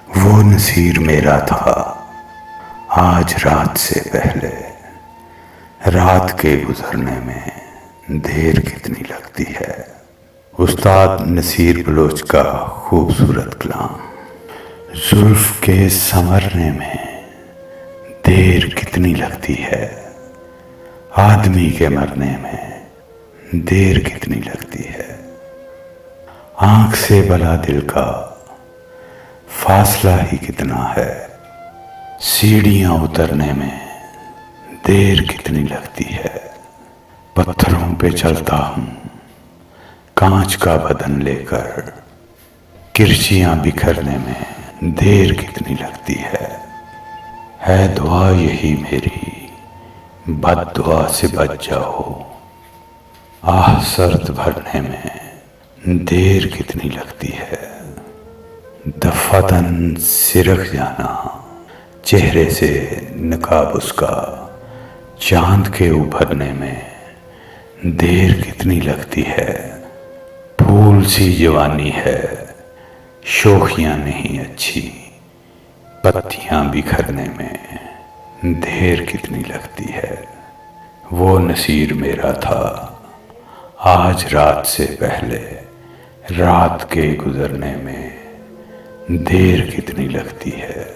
वो नसीर मेरा था आज रात से पहले, रात के गुजरने में देर कितनी लगती है। उस्ताद नसीर बलोच का खूबसूरत कलाम। जुल्फ के संवरने में देर कितनी लगती है, आदमी के मरने में देर कितनी लगती है। आंख से भला दिल का फासला ही कितना है, सीढ़ियां उतरने में देर कितनी लगती है। पत्थरों पे चलता हूं कांच का बदन लेकर, किरचियां बिखरने में देर कितनी लगती है दुआ यही मेरी, बद दुआ से बच जाओ। आह सर्द भरने में देर कितनी लगती है। दफातन सिरक जाना चेहरे से नकाब उसका, चांद के उभरने में देर कितनी लगती है। फूल सी जवानी है, शोखियां नहीं अच्छी, पत्तियां बिखरने में देर कितनी लगती है। वो नसीर मेरा था आज रात से पहले, रात के गुजरने में देर कितनी लगती है।